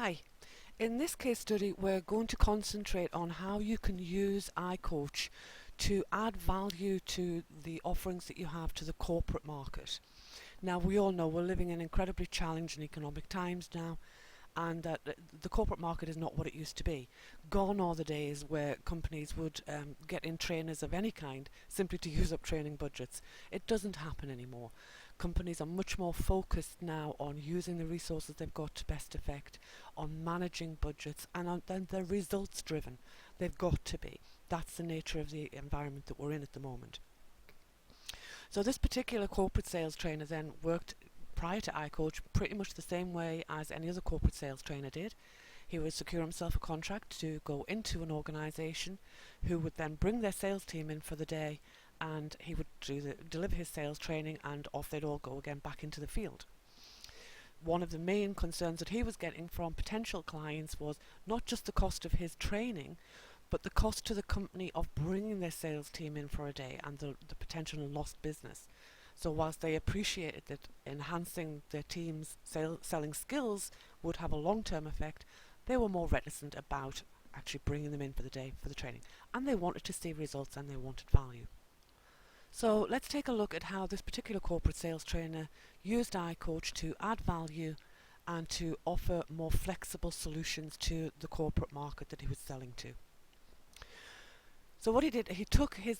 Hi, in this case study we're going to concentrate on how you can use iCoach to add value to the offerings that you have to the corporate market. Now we all know we're living in incredibly challenging economic times now, and that the corporate market is not what it used to be. Gone are the days where companies would get in trainers of any kind simply to use up training budgets. It doesn't happen anymore. Companies are much more focused now on using the resources they've got to best effect, on managing budgets, and then they're results driven. They've got to be. That's the nature of the environment that we're in at the moment. So this particular corporate sales trainer then worked prior to iCoach pretty much the same way as any other corporate sales trainer did. He would secure himself a contract to go into an organisation who would then bring their sales team in for the day, and he would deliver his sales training, and off they'd all go again back into the field. One of the main concerns that he was getting from potential clients was not just the cost of his training, but the cost to the company of bringing their sales team in for a day and the potential lost business. So whilst they appreciated that enhancing their team's selling skills would have a long-term effect, they were more reticent about actually bringing them in for the day for the training. And they wanted to see results and they wanted value. So let's take a look at how this particular corporate sales trainer used iCoach to add value and to offer more flexible solutions to the corporate market that he was selling to. So what he did, he took his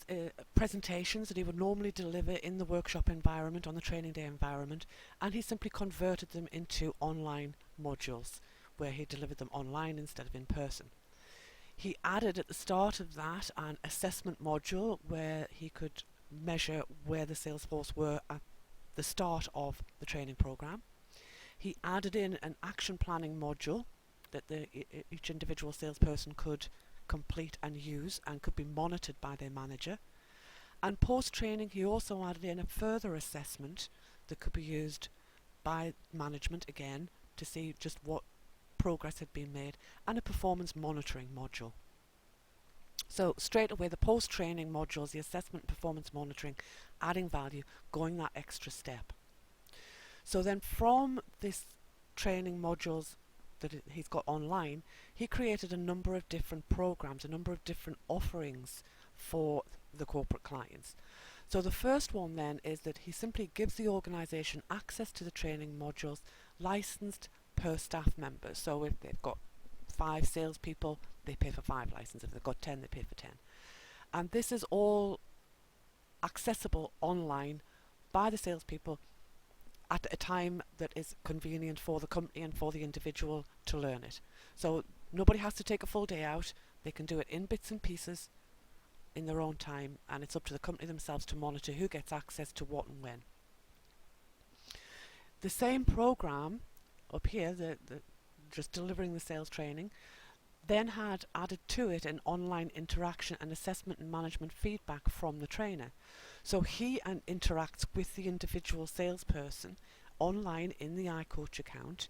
presentations that he would normally deliver in the workshop environment, on the training day environment, and he simply converted them into online modules where he delivered them online instead of in person. He added at the start of that an assessment module where he could measure where the sales force were at the start of the training program. He added in an action planning module that each individual salesperson could complete and use and could be monitored by their manager. And post-training he also added in a further assessment that could be used by management again to see just what progress had been made, and a performance monitoring module. So straight away the post-training modules, the assessment, performance monitoring, adding value, going that extra step. So then from this training modules that he's got online, he created a number of different programs, a number of different offerings for the corporate clients. So the first one then is that he simply gives the organisation access to the training modules licensed per staff member. So if they've got 5 salespeople, they pay for 5 licenses. If they've got 10, they pay for 10. And this is all accessible online by the salespeople at a time that is convenient for the company and for the individual to learn it. So nobody has to take a full day out. They can do it in bits and pieces in their own time, and it's up to the company themselves to monitor who gets access to what and when. The same program up here, just delivering the sales training, then had added to it an online interaction and assessment and management feedback from the trainer. So he interacts with the individual salesperson online in the iCoach account,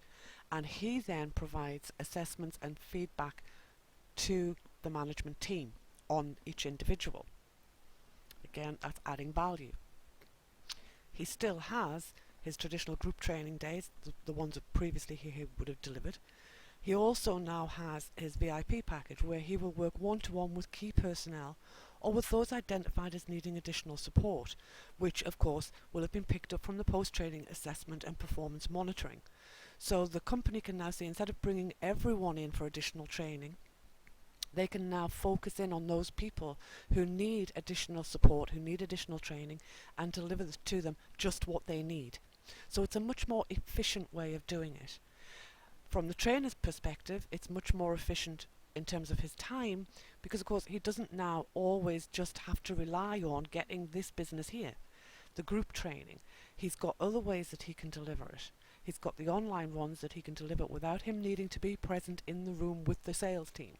and he then provides assessments and feedback to the management team on each individual. Again, that's adding value. He still has his traditional group training days, the ones that previously he would have delivered. He also now has his VIP package where he will work one-to-one with key personnel or with those identified as needing additional support, which of course will have been picked up from the post-training assessment and performance monitoring. So the company can now see, instead of bringing everyone in for additional training, they can now focus in on those people who need additional support, who need additional training, and deliver to them just what they need. So it's a much more efficient way of doing it. From the trainer's perspective, it's much more efficient in terms of his time, because of course he doesn't now always just have to rely on getting this business here, the group training. He's got other ways that he can deliver it. He's got the online ones that he can deliver without him needing to be present in the room with the sales team.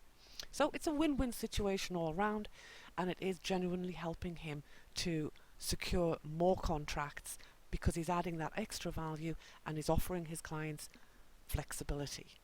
So it's a win-win situation all around, and it is genuinely helping him to secure more contracts because he's adding that extra value and he's offering his clients flexibility.